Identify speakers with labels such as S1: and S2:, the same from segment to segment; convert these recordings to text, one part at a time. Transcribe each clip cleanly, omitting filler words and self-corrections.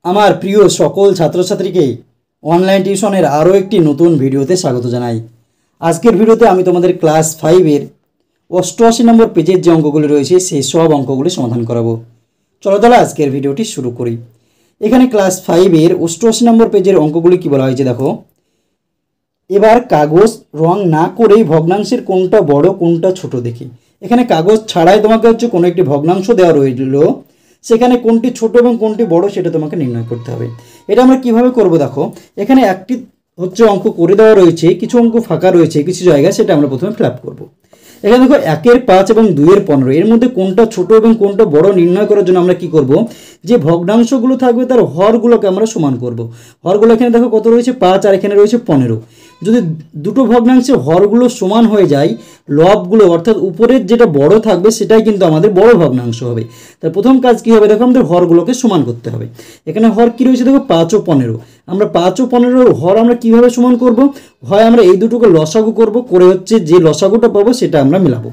S1: আমার প্রিয় সকল ছাত্রছাত্রীকে অনলাইন টিউশনের আরও একটি নতুন ভিডিওতে স্বাগত জানাই। আজকের ভিডিওতে আমি তোমাদের ক্লাস 5-এর 88 নম্বর পেজের যে অঙ্কগুলি রয়েছে সেই সব অঙ্কগুলি সমাধান করাবো। চলো তাহলে আজকের ভিডিওটি শুরু করি। এখানে ক্লাস 5-এর 88 নম্বর পেজের অঙ্কগুলি কী বলা হয়েছে দেখো। এবার কাগজ রং না করেই ভগ্নাংশের কোনটা বড় কোনটা ছোট দেখি। এখানে কাগজ ছাড়াই তোমাকে হচ্ছে কোনো একটি ভগ্নাংশ দেওয়া রইল, সেখানে কোনটি ছোট এবং কোনটি বড় সেটা তোমাকে নির্ণয় করতে হবে। এটা আমরা কিভাবে করব দেখো। এখানে একটি হচ্ছে অঙ্ক করে দেওয়া রয়েছে, কিছু অঙ্ক ফাঁকা রয়েছে কিছু জায়গায়, সেটা আমরা প্রথমে ফিল আপ করবো। এখানে দেখো 1-এর 5 এবং 2-এর 15 এর মধ্যে কোনটা ছোট এবং কোনটা বড় নির্ণয় করার জন্য আমরা কি করব, যে ভগ্নাংশগুলো থাকবে তার হরগুলোকে আমরা সমান করব। হরগুলো এখানে দেখো কত রয়েছে 5 আর এখানে রয়েছে 15। যদি দুটো ভগ্নাংশে হরগুলো সমান হয়ে যায়, লবগুলো অর্থাৎ উপরের যেটা বড় থাকবে সেটাই কিন্তু আমাদের বড় ভগ্নাংশ হবে। তার প্রথম কাজ কি হবে দেখো, আমাদের হরগুলোকে সমান করতে হবে। এখানে হর কি রয়েছে দেখো 5 ও 15। আমরা 5 ও 15 হর আমরা কিভাবে সমান করব, হয় আমরা এই দুটোকে লসাগু করব, করে হচ্ছে যে লসাগুটা পাবো সেটা আমরা মিলাবো।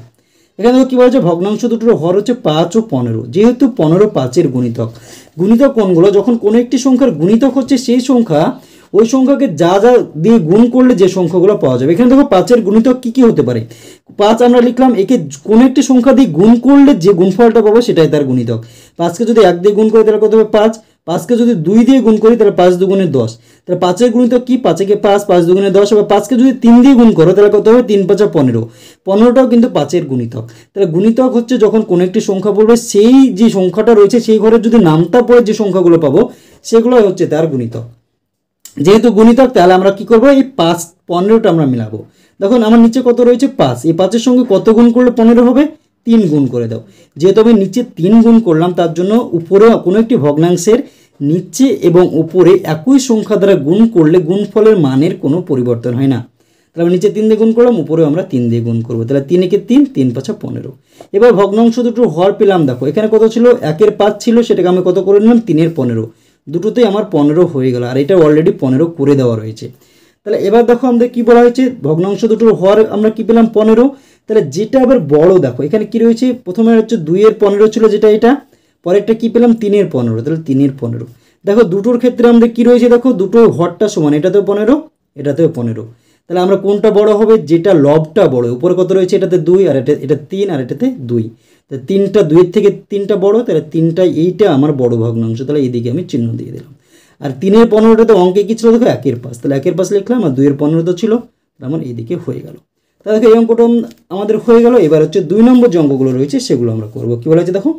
S1: এখানে দেখো কী বলছে, ভগ্নাংশ দুটোর হর হচ্ছে 5 ও 15। যেহেতু 15 5-এর গুণিতক, গুণিতক কোনগুলো, যখন কোনো একটি সংখ্যার গুণিতক হচ্ছে সেই সংখ্যা, ওই সংখ্যাকে যা যা দিয়ে গুণ করলে যে সংখ্যাগুলো পাওয়া যাবে। এখানে দেখো 5-এর গুণিতক কী কী হতে পারে। 5 আমরা লিখলাম, একে কোনো একটি সংখ্যা দিয়ে গুণ করলে যে গুণফলটা পাবো সেটাই তার গুণিতক। 5কে যদি 1 দিয়ে গুণ করি তাহলে কত হবে 5। 5কে যদি 2 দিয়ে গুণ করি তাহলে 5 দুগুণে 10। তাহলে 5-এর গুণিতক কি, 5-একে 5, 5 দুগুণে 10 হবে। 5কে যদি 3 দিয়ে গুণ করো তাহলে কত হবে 3 5 15। 15টাও কিন্তু 5-এর গুণিতক। তাহলে গুণিতক হচ্ছে যখন কোনো একটি সংখ্যা বলবে সেই যে সংখ্যাটা রয়েছে সেই ঘরের যদি নামতা পড়ে যে সংখ্যাগুলো পাবো সেগুলোই হচ্ছে তার গুণিতক। যেহেতু গুণিতক তাহলে আমরা কি করবো, এই 5 15টা আমরা মিলাবো। দেখুন আমার নিচে কত রয়েছে 5, এই 5-এর সঙ্গে কত গুণ করলে 15 হবে, 3 গুণ করে দাও। যেহেতু আমি নিচে 3 গুণ করলাম তার জন্য উপরে কোনো একটি ভগ্নাংশের নিচে এবং উপরে একই সংখ্যা দ্বারা গুণ করলে গুণফলের মানের কোনো পরিবর্তন হয় না। তাহলে আমরা নিচে 3 দিয়ে গুণ করলাম, উপরেও আমরা 3 দিয়ে গুণ করবো। তাহলে 3-একে 3, 3 5 15। এবার ভগ্নাংশ দুটো হর পেলাম দেখো। এখানে কত ছিল, 1-এর 5 ছিল, সেটাকে আমি কত করে নিলাম 3-এর 15। দুটোতেই আমার 15 হয়ে গেল, আর এটা অলরেডি 15 করে দেওয়া রয়েছে। তাহলে এবার দেখো আমাদের কি বলা হয়েছে, ভগ্নাংশ দুটোর হর আমরা কি পেলাম 15। তাহলে যেটা আবার বড় দেখো, এখানে কি রয়েছে, প্রথমে হচ্ছে 2-এর 15 ছিল যেটা, এটা পরেরটা কি পেলাম 3-এর 15। তাহলে 3-এর 15 দেখো দুটোর ক্ষেত্রে আমাদের কি রয়েছে দেখো, দুটো হরটা সমান, এটাতেও 15 এটাতেও 15। তাহলে আমরা কোনটা বড় হবে, যেটা লবটা বড়, উপরে কত রয়েছে এটাতে 2 আর এটা 3 আর এটাতে 2। তাহলে 3টা 2-এর থেকে 3টা বড়, তাহলে 3টা এইটা আমার বড় ভগ্নাংশ, তাহলে এইদিকে আমি চিহ্ন দিয়ে দিলাম। আর 3-এর 15টাতে অঙ্কে কী ছিল দেখো 1-এর 5, তাহলে 1-এর 5 লিখলাম, আর 2-এর 15 তো ছিল, তাহলে আমার এইদিকে হয়ে গেল। তাহলে দেখো এই অঙ্কটা আমাদের হয়ে গেল। এবার হচ্ছে 2 নম্বর যে অঙ্কগুলো রয়েছে সেগুলো আমরা করবো। কী বলা হয়েছে দেখো,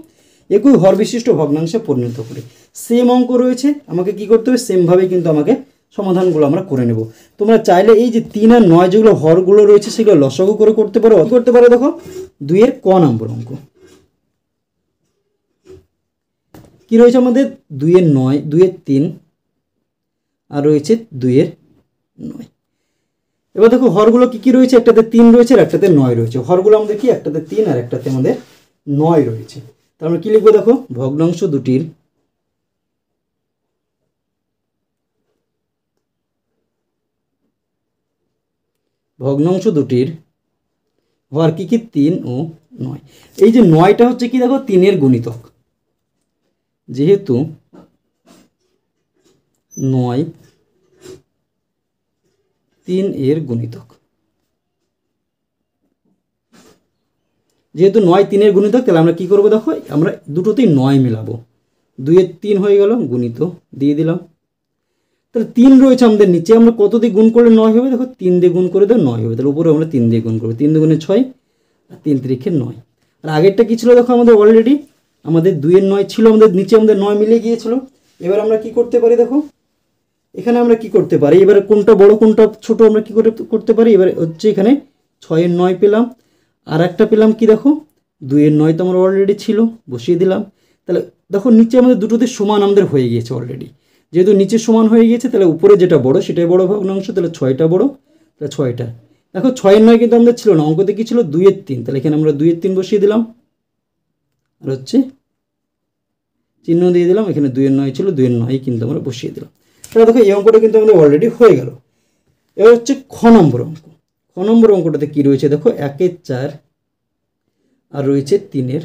S1: একই হর বিশিষ্ট ভগ্নাংশে পরিণত করে। সেম অঙ্ক রয়েছে, আমাকে কি করতে হবে, সেমভাবেই কিন্তু আমাকে সমাধানগুলো আমরা করে নেব। তোমরা চাইলে এই যে 3 আর 9 যেগুলো হরগুলো রয়েছে সেগুলো লসাগু করে করতে পারো, করতে পারো। দেখো 2-এর ক নম্বর অঙ্ক কি রয়েছে আমাদের, 2-এর 9, 2-এর 3 আর রয়েছে 2-এর 9। এবার দেখো হরগুলো কি কি রয়েছে, একটাতে 3 রয়েছে আর একটাতে 9 রয়েছে। হরগুলো আমাদের কি, একটাতে 3 আর একটাতে আমাদের 9 রয়েছে। তাহলে আমরা কি লিখবো দেখো, ভগ্নাংশ দুটির হর কি কি 3 ও 9। এই যে 9টা হচ্ছে কি দেখো 3-এর গুণিতক, যেহেতু 9 3-এর গুণিতক, যেহেতু 9 3-এর গুণিতক, তাহলে আমরা কি করবো দেখো, আমরা দুটোতেই 9 মেলাবো। 2-এর 3 হয়ে গেল, গুণিত দিয়ে দিলাম। তাহলে 3 রয়েছে আমাদের নিচে, আমরা কত দিয়ে গুণ করলে 9 হবে দেখো, 3 দিয়ে গুণ করে দাও 9 হবে। তাহলে উপরে আমরা 3 দিয়ে গুণ করবো, 3 দুগুণে 6 আর 3 3-এ 9। আর আগেরটা কি ছিল দেখো, আমাদের অলরেডি আমাদের 2-এর 9 ছিল, আমাদের নিচে আমাদের 9 মিলে গিয়েছিল। এবার আমরা কি করতে পারি দেখো, এখানে আমরা কি করতে পারি, এবারে কোনটা বড় কোনটা ছোট আমরা কি করতে পারি। এবার হচ্ছে এখানে 6-এর 9 পেলাম, আর একটা পেলাম কি দেখো 2-এর 9 তো আমার অলরেডি ছিল, বসিয়ে দিলাম। তাহলে দেখো নিচে আমাদের দুটোতে সমান আমাদের হয়ে গিয়েছে অলরেডি। যেহেতু নিচে সমান হয়ে গিয়েছে তাহলে উপরে যেটা বড় সেটাই বড় ভগ্নাংশ, তাহলে 6টা বড়, তাহলে 6টা। দেখো 6-এর 9 কিন্তু আমাদের ছিল না, অঙ্কতে কি ছিল 2-এর 3, তাহলে এখানে আমরা 2-এর 3 বসিয়ে দিলাম, আর হচ্ছে চিহ্ন দিয়ে দিলাম। এখানে 2-এর 9 ছিল, 2-এর 9 কিন্তু আমরা বসিয়ে দিলাম। তাহলে দেখো এই অঙ্কটা কিন্তু আমাদের অলরেডি হয়ে গেল। এবার হচ্ছে খ নম্বর অঙ্ক। খ নম্বর অঙ্কটাতে কি রয়েছে দেখো, 1-এর 4 আর রয়েছে 3-এর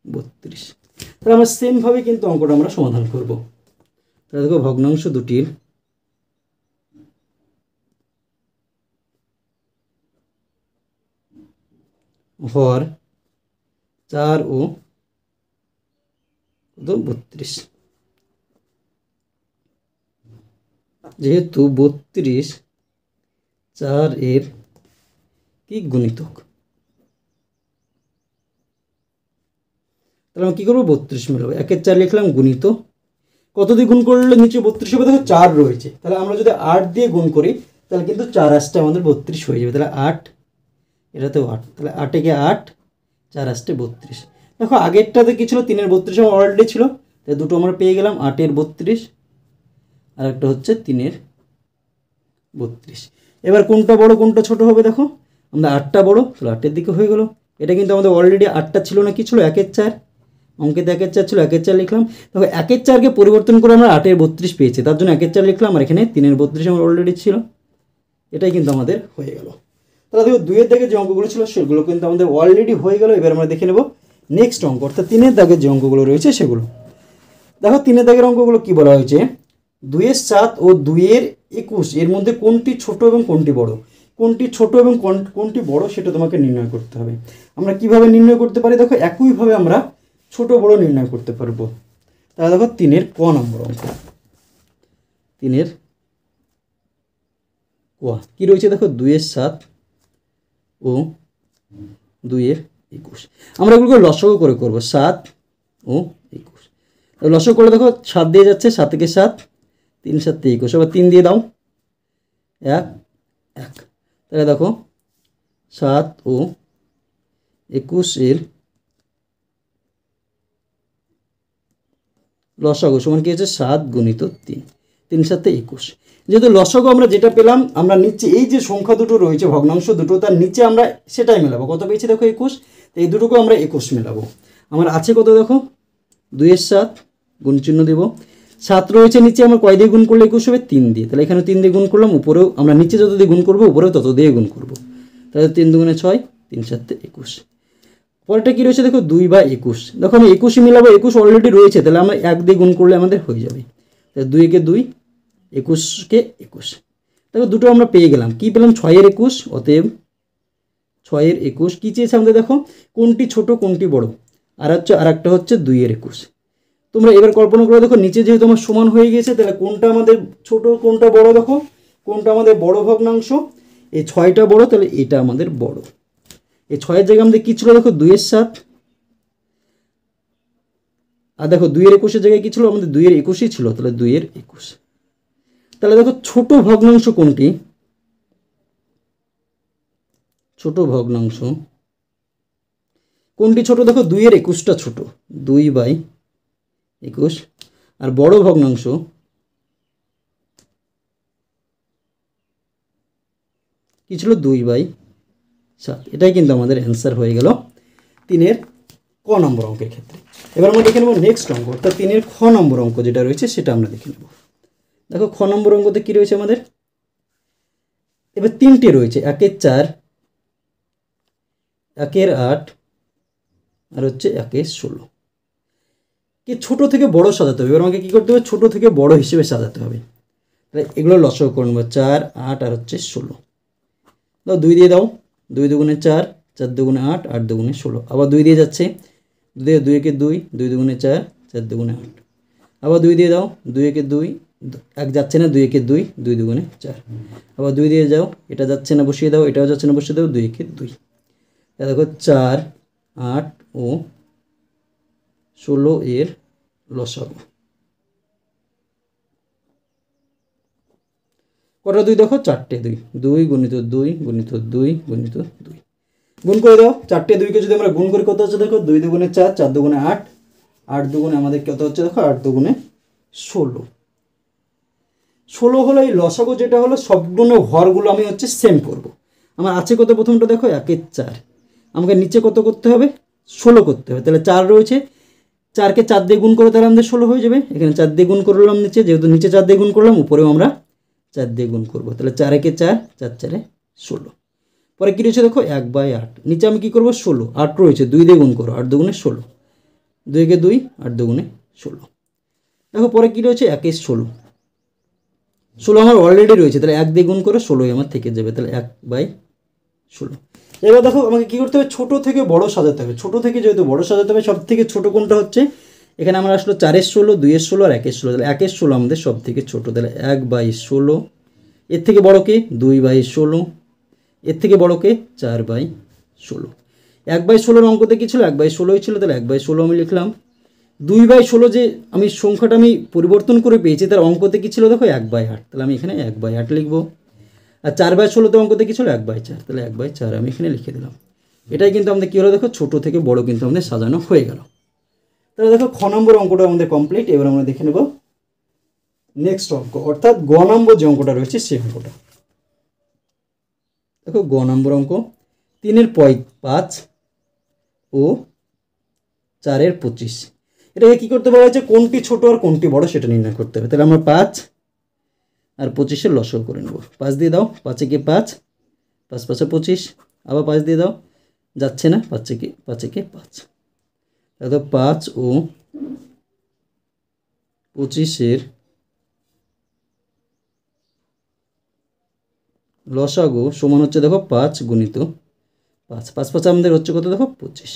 S1: 32। তাহলে আমরা সেমভাবে কিন্তু অঙ্কটা আমরা সমাধান করব। তাহলে দেখো ভগ্নাংশ দুটির হর 4 ও 32, যেহেতু 32 4 এর কি গুণিতক, তাহলে আমরা কী করবো 32 মেলাবো। 1 এর 4 লিখলাম গুণিত কত দিয়ে গুণ করলে নিচে 32 হবে, দেখো 4 রয়েছে, তাহলে আমরা যদি 8 দিয়ে গুণ করি তাহলে কিন্তু 4 আসতে আমাদের 32 হয়ে যাবে। তাহলে 8, এটাতেও 8, তাহলে 8 এ 8, 4 আসতে 32। দেখো আগেরটাতে কী ছিল 3 এর 32 আমার অলরেডি ছিল, তাই দুটো আমরা পেয়ে গেলাম, 8 এর 32 আর একটা হচ্ছে 3 এর 32। এবার কোনটা বড় কোনটা ছোট হবে, দেখো আমরা 8টা বড়, তাহলে 8 এর দিকে হয়ে গেল। এটা কিন্তু আমাদের অলরেডি 8টা ছিল না, কি ছিল 1 এর 4, অঙ্কেতে 1 এর 4 ছিল, 1 এর 4 লিখলাম। দেখো 1 এর 4কে পরিবর্তন করে আমরা 8 এর 32 পেয়েছি, তার জন্য 1 এর 4 লিখলাম, আর এখানে 3 এর 32 আমার অলরেডি ছিল, এটাই কিন্তু আমাদের হয়ে গেল। তাহলে দেখো 2 এর দাগে যে অঙ্কগুলো ছিল সেগুলো কিন্তু আমাদের অলরেডি হয়ে গেল। এবার আমরা দেখে নেব নেক্সট অঙ্ক, অর্থাৎ 3 এর দাগের যে অঙ্কগুলো রয়েছে সেগুলো। দেখো 3 এর দাগের অঙ্কগুলো কি বলা হয়েছে, 2 এর 7 ও 2 এর 21 এর মধ্যে কোনটি ছোট এবং কোনটি বড়, কোনটি ছোট এবং কোনটি বড় সেটা তোমাকে নির্ণয় করতে হবে। আমরা কিভাবে নির্ণয় করতে পারি, দেখো একইভাবে আমরা ছোট বড় নির্ণয় করতে পারবো। তাহলে দেখো 3 এর ক নম্বর অঙ্ক, 3 এর ক কি রয়েছে, দেখো 2 এর 7 ও 2 এর 21, আমরা এগুলোকে লসাগু করে করবো, 7 ও 21। লসাগু করলে দেখো 7 দিয়ে যাচ্ছে, 7 থেকে 7, 3 7 21, আবার 3 দিয়ে দাও, 1 1, তাহলে দেখো 7 ও 21 এর লসাগু সমান কি হচ্ছে 7 গুণিত 3, 3 7 21। যেহেতু লসাগু আমরা যেটা পেলাম, আমরা নিচে এই যে সংখ্যা দুটো রয়েছে ভগ্নাংশ দুটো, তার নিচে আমরা সেটাই মেলাবো। কত পেয়েছি দেখো 21, তো এই দুটোকে আমরা 21 মেলাবো। আমার আছে কত দেখো 2 এর 7, গুণ চিহ্ন দেব, 7 রয়েছে নিচে, আমার কয় দিয়ে গুণ করলে 21 হবে 3 দিয়ে, তাহলে এখানে 3 দিয়ে গুণ করলাম, উপরেও আমরা নিচে যত দিয়ে গুণ করবো উপরেও তত দিয়ে গুণ করবো, তাহলে 3 দুগুণে 6, 3 7 21। পরেরটা কী রয়েছে দেখো 2 বা 21, দেখো আমি 21 মিলাবো, 21 অলরেডি রয়েছে, তাহলে আমরা 1 দিয়ে গুণ করলে আমাদের হয়ে যাবে, তাহলে 2 কে 2, 21 কে 21। দেখো দুটো আমরা পেয়ে গেলাম, কি পেলাম 6 এর 21, অতএব 6 এর 21 কী চেয়েছে আমাদের, দেখো কোনটি ছোট কোনটি বড়, আর একটা হচ্ছে 2 এর 21। তোমরা এবার কল্পনা করে দেখো নিচে যেহেতু আমার সমান হয়ে গেছে, তাহলে কোনটা আমাদের ছোট কোনটা বড়, দেখো কোনটা আমাদের বড় ভগ্নাংশ, এই 6টা বড়, তাহলে এটা আমাদের বড়। এই 6 এর জায়গায় আমাদের কী ছিল দেখো 2 এর 7, আর দেখো 2 এর 21 এর জায়গায় কী ছিল আমাদের 2 এর 21ই ছিল, তাহলে 2 এর 21। তাহলে দেখো ছোট ভগ্নাংশ কোনটি, ছোট ভগ্নাংশ কোনটি ছোট, দেখো 2 এর 21টা ছোট, 2/21, আর বড় ভগ্নাংশ কি ছিল 2/7। এটাই কিন্তু আমাদের অ্যান্সার হয়ে গেল 3 এর ক নম্বর অঙ্কের ক্ষেত্রে। এবার আমরা দেখে নেব নেক্সট অঙ্ক, অর্থাৎ 3 এর খ নম্বর অঙ্ক যেটা রয়েছে সেটা আমরা দেখে নেব। দেখো খ নম্বর অঙ্কতে কী রয়েছে আমাদের, এবার 3টে রয়েছে, 1 এর 4, 1 এর 8 আর হচ্ছে 1 এর 16। কি ছোট থেকে বড় সাজাতে হবে, এবার আমাকে কী করতে হবে ছোট থেকে বড় হিসেবে সাজাতে হবে। তাহলে এগুলো লসাগু করে নেব, 4 8 আর হচ্ছে 16, দাও 2 দিয়ে দাও, 2 দুগুণে 4, 4 দুগুণে 8, 8 দুগুণে 16, আবার 2 দিয়ে যাচ্ছে, 2 একে 2, 2 দুগুণে 4, 4 দুগুণে 8, আবার 2 দিয়ে দাও, 2 একে 2, 1 যাচ্ছে না, 2 একে 2, 2 দুগুণে 4, আবার 2 দিয়ে যাও, এটা যাচ্ছে না বসিয়ে দাও, এটাও যাচ্ছে না বসিয়ে দাও, 2 একে 2। দেখো 4 8 ও 16 এর লসাগু কটা 2, দেখো 4টে 2, 2 গুণিত 2 গুণিত 2 গুণিত 2, গুণ করে দাও। 4টে 2কে যদি আমরা গুণ করি কত হচ্ছে দেখো 2 দুগুণে 4, 4 দুগুণে 8, 8 দুগুণে আমাদের কত হচ্ছে দেখো 8 দুগুণে 16। 16 হলো এই লসাগু, যেটা হলো সবগুলো হরগুলো আমি হচ্ছে সেম করব। আমার আছে কত প্রথমটা দেখো 1 এর 4, আমাকে নিচে কত করতে হবে 16 করতে হবে, তাহলে 4 রয়েছে, 4কে 4 দিয়ে গুণ করে তাহলে আমাদের 16 হয়ে যাবে। এখানে 4 দিয়ে গুণ করলাম নিচে, যেহেতু নিচে 4 দিয়ে গুণ করলাম উপরেও আমরা 4 দিয়ে গুণ করবো, তাহলে 4 একে 4, 4 4 16। পরে কী রয়েছে দেখো 1/8, নিচে আমি কী করবো 16, 8 রয়েছে 2 দিয়ে গুণ করো, 8 দুগুণে 16, 2 একে 2, 8 দুগুণে 16। দেখো পরে কী রয়েছে 1 এর 16, 16 আমার অলরেডি রয়েছে, তাহলে 1 দিয়ে গুণ করে 16ই আমার থেকে যাবে, তাহলে 1/16। এবার দেখো আমাকে কী করতে হবে, ছোটো থেকে বড় সাজাতে হবে। ছোটো থেকে যেহেতু বড় সাজাতে হবে, সব থেকে ছোটো কোনটা হচ্ছে, এখানে আমার আসলো 4 এর 16, 2 এর 16 আর 1 এর 16, তাহলে 1 এর 16 আমাদের সব থেকে ছোটো, তাহলে 1/16। এর থেকে বড় কে 2/16, এর থেকে বড় কে 4/16। 1/16 অঙ্কতে কী ছিল, 1/16ই ছিল, তাহলে 1/16 আমি লিখলাম। 2/16 যে আমি সংখ্যাটা আমি পরিবর্তন করে পেয়েছি, তার অঙ্কতে কী ছিল দেখো 1/8, তাহলে আমি এখানে 1/8 লিখবো। আর 4/16 অঙ্কতে কী ছিল 1/4, তাহলে 1/4 আমি এখানে লিখে দিলাম। এটাই কিন্তু আমাদের কী হলো দেখো, ছোটো থেকে বড় কিন্তু আমাদের সাজানো হয়ে গেল। তাহলে দেখো খ নম্বর অঙ্কটা আমাদের কমপ্লিট। এবার আমরা দেখে নেব নেক্সট অঙ্ক, অর্থাৎ গ নম্বর যে অঙ্কটা রয়েছে সেই অঙ্কটা। দেখো গ নম্বর অঙ্ক, 3 এর 5 ও 4 এর 25। এটাকে কী করতে বলা হয়েছে, কোনটি ছোট আর কোনটি বড় সেটা নির্ণয় করতে হবে। তাহলে আমরা 5 আর 25-এর লসাগু করে নেব। 5 দিয়ে দাও, 5 একে 5, 5 5 25, আবার 5 দিয়ে দাও, যাচ্ছে না, 5 একে 5। তাহলে 5 ও 25-এর লসাগু সমান হচ্ছে দেখো 5 গুণিত 5, 5 5 আমাদের হচ্ছে কত দেখো 25।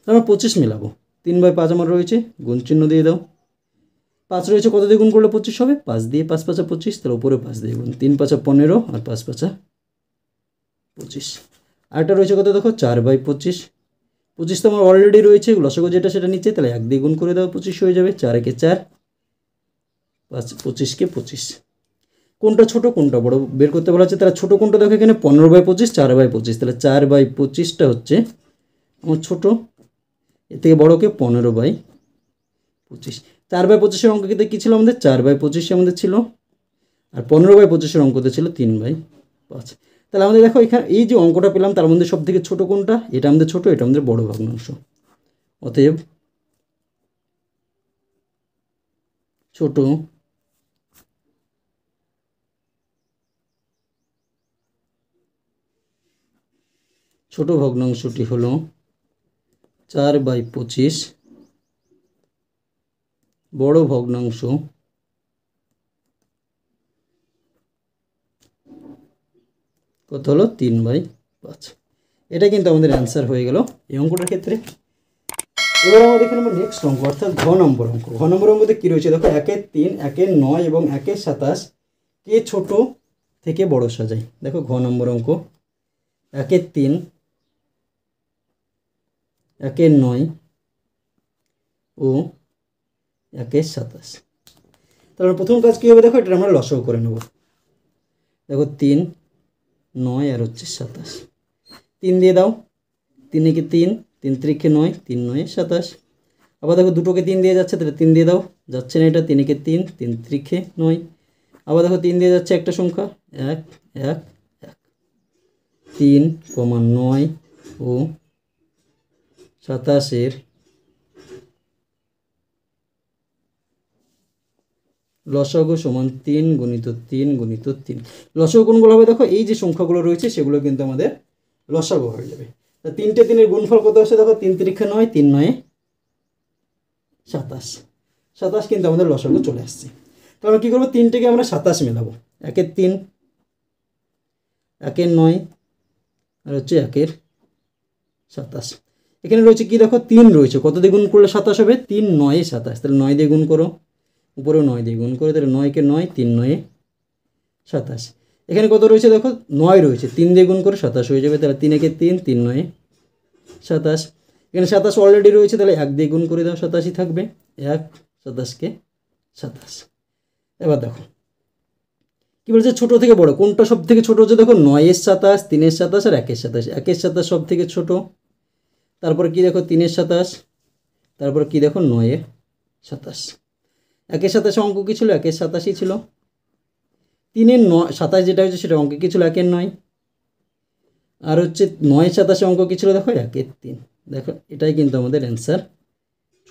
S1: আমরা 25 মেলাবো, 3/5 আমার রয়েছে, গুণ চিহ্ন দিয়ে দাও। 5 রয়েছে, কত দিয়ে গুণ করলে 25 হবে, 5 দিয়ে, 5 5 25, তার উপরে 5 দিয়ে গুণ, 3 5 15 আর 5 5 25। আরেকটা রয়েছে কত দেখো 4/25, 25 তো আমার অলরেডি রয়েছে, লসাগু যেটা সেটা নিচে, তাহলে 1 দিয়ে গুণ করে দাও, 25 হয়ে যাবে। 4 একে 4, 5 25-কে 25। কোনটা ছোট কোনটা বড় বের করতে বলা হচ্ছে, তাহলে ছোটো কোনটা দেখো এখানে 15/25, 4/25, তাহলে 4/25টা হচ্ছে আমার ছোটো, এর থেকে বড় কে 15/25। 4/25-এর অঙ্ক কী ছিল আমাদের, 4/25 আমাদের ছিল, আর 15/25-এর অঙ্কতে ছিল 3/5। তাহলে আমাদের দেখো এখানে এই যে অঙ্কটা পেলাম, তার মধ্যে সব থেকে ছোটো কোনটা, এটা আমাদের ছোটো, এটা আমাদের বড় ভগ্নাংশ। অতএব ছোট ভগ্নাংশটি হলো 4/25, বড় ভগ্নাংশ কত হলো 3/5। এটা কিন্তু আমাদের অ্যান্সার হয়ে গেল এই অঙ্কটার ক্ষেত্রে। এবার আমরা দেখে নেব নেক্সট অঙ্ক, অর্থাৎ ঘ নম্বর অঙ্ক। ঘ নম্বর অঙ্কতে কী রয়েছে দেখো, 1 এর 3, 1 এর 9 এবং 1 এর 27 কে ছোট থেকে বড় সাজাই। দেখো ঘ নম্বর অঙ্ক, 1 এর 3, 1 এর 9 ও 1 এর 27। তাহলে প্রথম কাজ কী হবে দেখো, এটা আমরা লসাগু করে নেব। দেখো 3, 9 আর হচ্ছে 27, 3 দিয়ে দাও, 3 একে 3, 3 3-এ 9, 3 9-এ 27। আবার দেখো দুটোকে 3 দিয়ে যাচ্ছে, তাহলে 3 দিয়ে দাও, যাচ্ছে না এটা, 3 একে 3, 3 3-এ 9। আবার দেখো 3 দিয়ে যাচ্ছে একটা সংখ্যা, 1 1 1। 3, 9 ও 27-এর লসাগু সমান 3 গুণিত 3 গুণিত 3। লসাগু কোনগুলো হবে দেখো, এই যে সংখ্যাগুলো রয়েছে সেগুলো কিন্তু আমাদের লসাগু হয়ে যাবে। তা 3টে 3-এর গুণফল কত আসছে দেখো, 3 3-এ 9, 3 9-এ 27, 27 কিন্তু আমাদের লসাগু চলে আসছে। তো আমরা কী করবো, 3টেকে আমরা 27 মেলাবো। 1 এর 3, 1 এর 9 আর হচ্ছে 1 এর 27। এখানে রয়েছে কি দেখো 3 রয়েছে, কত দিয়ে গুণ করলে 27 হবে, 3 9-এ 27, তাহলে 9 দিয়ে গুণ করো, উপরেও 9 দিয়ে গুণ করে, তাহলে 9 কে 9, 3 9-এ 27। এখানে কত রয়েছে দেখো 9 রয়েছে, 3 দিয়ে গুণ করে 27 হয়ে যাবে, তাহলে 3 একে 3, 3 9-এ 27। এখানে 27 অলরেডি রয়েছে, তাহলে 1 দিয়ে গুণ করে দাও, 87 থাকবে, 1 27-কে 27। এবার দেখো কী বলছে, ছোটো থেকে বড় কোনটা সব থেকে ছোটো হচ্ছে দেখো, 9 এর 27, 3 এর 27 আর 1 এর 27। 1 এর 27 সব থেকে ছোটো, তারপরে কি দেখো 3 এর 27, তারপর কি দেখো 9 এর 27। 1 এর 27 অঙ্ক কী ছিল, 1 এর 27ই ছিল। 3 এর 9 27 যেটা হচ্ছে সেটা অঙ্ক কী ছিল, 1 এর 9, আর হচ্ছে 9 এর 27 অঙ্ক কী ছিল দেখো, 1 এর 3। দেখো এটাই কিন্তু আমাদের অ্যান্সার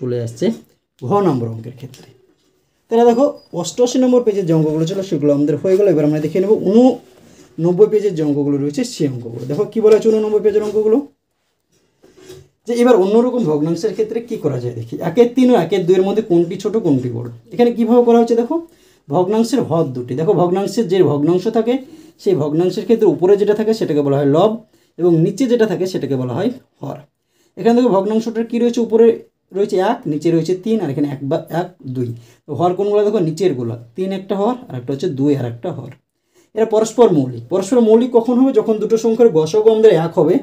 S1: চলে আসছে ঘ নম্বর অঙ্কের ক্ষেত্রে। তাহলে দেখো 88 নম্বর পেজের যে অঙ্কগুলো ছিল সেগুলো আমাদের হয়ে গেল। এবার আমরা দেখে নেব 89 পেজের যে অঙ্কগুলো রয়েছে সেই অঙ্কগুলো। দেখো কী বলা হচ্ছে 89 পেজের অঙ্কগুলো, যে এবার অন্যরকম ভগ্নাংশের ক্ষেত্রে কি করা যায় দেখি। 1/3 ও 1/2 এর মধ্যে কোনটি ছোট কোনটি বড়, এখানে কীভাবে করা হচ্ছে দেখো। ভগ্নাংশের হর দুটি, দেখো ভগ্নাংশের যে ভগ্নাংশ থাকে সেই ভগ্নাংশের ক্ষেত্রে উপরে যেটা থাকে সেটাকে বলা হয় লব এবং নিচে যেটা থাকে সেটাকে বলা হয় হর। এখানে দেখো ভগ্নাংশটার কী রয়েছে, উপরে রয়েছে 1, নিচে রয়েছে 3, আর এখানে 1 2। তো হর কোনগুলো দেখো, নিচেরগুলো 3 একটা হর, আর একটা হচ্ছে 2 আর একটা হর। এরা পরস্পর মৌলিক। পরস্পর মৌলিক কখন হবে, যখন দুটো সংখ্যার গসাগু আমাদের 1 হবে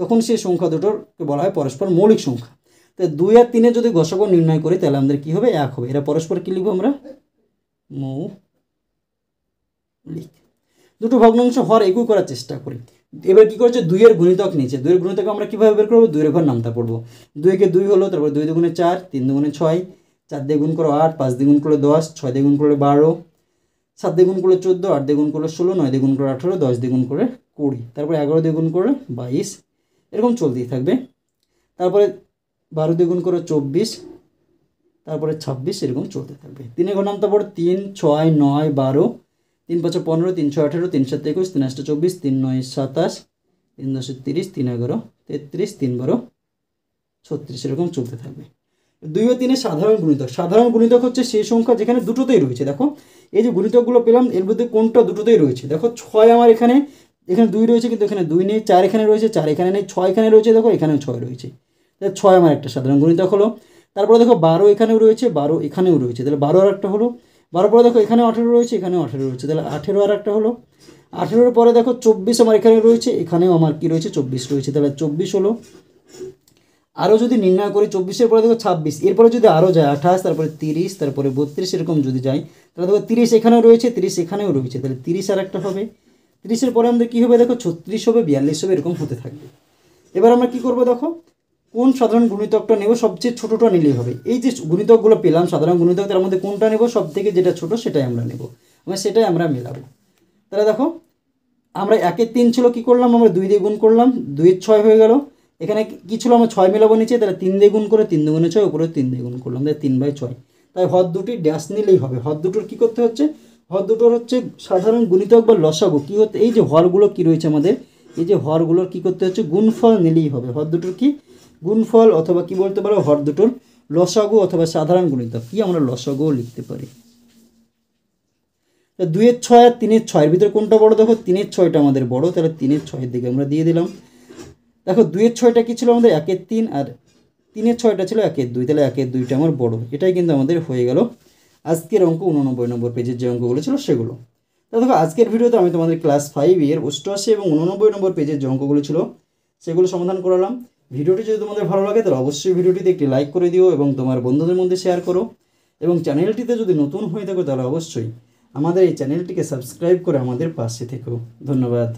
S1: তখন সেই সংখ্যা দুটোকে বলা হয় পরস্পর মৌলিক সংখ্যা। তো 2 আর 3 যদি গসাগু নির্ণয় করি তাহলে আমাদের কী হবে, 1 হবে। এরা পরস্পর কী লিখবো আমরা, মৌলিক। দুটো ভগ্নাংশ হর একই করার চেষ্টা করি। এবার কী করছে, 2 এর গুণিতক নিচে, 2 এর গুণিতক আমরা কীভাবে বের করবো, 2 এর ঘর নামতা পড়বো। 2 কে 2 হলো, তারপর 2 দুগুণে 4, 3 দুগুণে 6, 4 দিয়ে গুণ করো 8, 5 দিয়ে গুণ করলে 10, 6 দিয়ে গুণ করলে 12, 7 দিয়ে গুণ করলে 14, 8 দিয়ে গুণ করলে 16, 9 দিয়ে গুণ করলে 18, 10 দিয়ে গুণ করলে 20, তারপরে 11 দিয়ে গুণ করলে 22, এরকম চলতেই থাকবে। তারপরে 12 দিয়ে গুণ করে 24, তারপরে 26, এরকম চলতে থাকবে। 3 এর ঘর নামতা পড়ো, 3, 6, 9, 12, 3 5 15, 3 6 18, 3 7 21, 3 8 24, 3 9 27, 3 10 30, 3 11 33, 3 12 36, এরকম চলতে থাকবে। 2 ও 3 এর সাধারণ গুণিতক। সাধারণ গুণিতক হচ্ছে সেই সংখ্যা যেখানে দুটোতেই রয়েছে। দেখো এই যে গুণিতকগুলো পেলাম এর মধ্যে কোনটা দুটোতেই রয়েছে। দেখো 6 আমার এখানে 2 রয়েছে কিন্তু এখানে 2 নেই, 4 এখানে রয়েছে 4 এখানে নেই, 6 এখানে রয়েছে, দেখো এখানেও 6 রয়েছে, তাহলে 6 আমার একটা সাধারণ গুণিতক হলো। তারপরে দেখো 12 এখানেও রয়েছে, 12 এখানেও রয়েছে, তাহলে 12 আর একটা হলো। 12 পরে দেখো এখানে 18 রয়েছে, এখানেও 18 রয়েছে, তাহলে 18 আর একটা হলো। 18 পরে দেখো 24 আমার এখানে রয়েছে, এখানেও আমার কি রয়েছে, 24 রয়েছে, তাহলে 24 হলো। আরও যদি নির্ণয় করি 24 পরে দেখো 26, এরপরে যদি আরও যায় 28, তারপরে 30, তারপরে 32, এরকম যদি যায় তাহলে দেখো 30 এখানেও রয়েছে, 30 এখানেও রয়েছে, তাহলে 30 আর একটা হবে। 30 পরে আমাদের কী হবে দেখো, 36 হবে, 42 হবে, এরকম হতে থাকবে। এবার আমরা কি করবো দেখো, কোন সাধারণ গুণিতকটা নেব, সবচেয়ে ছোটোটা নিলেই হবে। এই যে গুণিতকগুলো পেলাম সাধারণ গুণিতক, তার মধ্যে কোনটা নেব, সব থেকে যেটা ছোটো সেটাই আমরা নেব, সেটাই আমরা মেলাবো। তাহলে দেখো আমরা 1/3 ছিল, কী করলাম আমরা 2 দিয়ে গুণ করলাম, 2 6 হয়ে গেল। এখানে কী ছিল, আমরা 6 মেলাবো নিচে, তাহলে 3 দিয়ে গুণ করে 3 দুগুণে 6, উপরে 3 দিয়ে গুণ করলাম, তাহলে 3/6। তাই হর দুটি ড্যাশ নিলেই হবে। হর দুটোর কী করতে হচ্ছে, হর দুটোর হচ্ছে সাধারণ গুণিতক বা লসাগু কী হতে, এই যে হরগুলো কী রয়েছে আমাদের, এই যে হরগুলোর কী করতে হচ্ছে, গুণফল নিলেই হবে। হর দুটোর কি গুণফল, অথবা কি বলতে পারো হর দুটোর লসাগু অথবা সাধারণ গুণিতক, কি আমরা লসাগুও লিখতে পারি। 2 এর 6 আর 3 এর 6 এর ভিতরে কোনটা বড়, দেখো 3 এর 6টা আমাদের বড়, তাহলে 3 এর 6 এর দিকে আমরা দিয়ে দিলাম। দেখো 2 এর 6টা কী ছিল আমাদের 1/3, আর 3 এর 6টা ছিল 1/2, তাহলে 1/2টা আমার বড়। এটাই কিন্তু আমাদের হয়ে গেল আজকের অঙ্ক 89 নম্বর পেজের যে অঙ্কগুলো ছিল সেগুলো। তাহলে দেখো আজকের ভিডিওতে আমি তোমাদের ক্লাস 5 এর 88 এবং 89 নম্বর পেজের যে অঙ্কগুলো ছিল সেগুলো সমাধান করালাম। ভিডিওটি যদি তোমাদের ভালো লাগে তাহলে অবশ্যই ভিডিওটিতে একটি লাইক করে দিও এবং তোমার বন্ধুদের মধ্যে শেয়ার করো, এবং চ্যানেলটিতে যদি নতুন হয়ে থাকো তাহলে অবশ্যই আমাদের এই চ্যানেলটিকে সাবস্ক্রাইব করে আমাদের পাশে থেকো। ধন্যবাদ।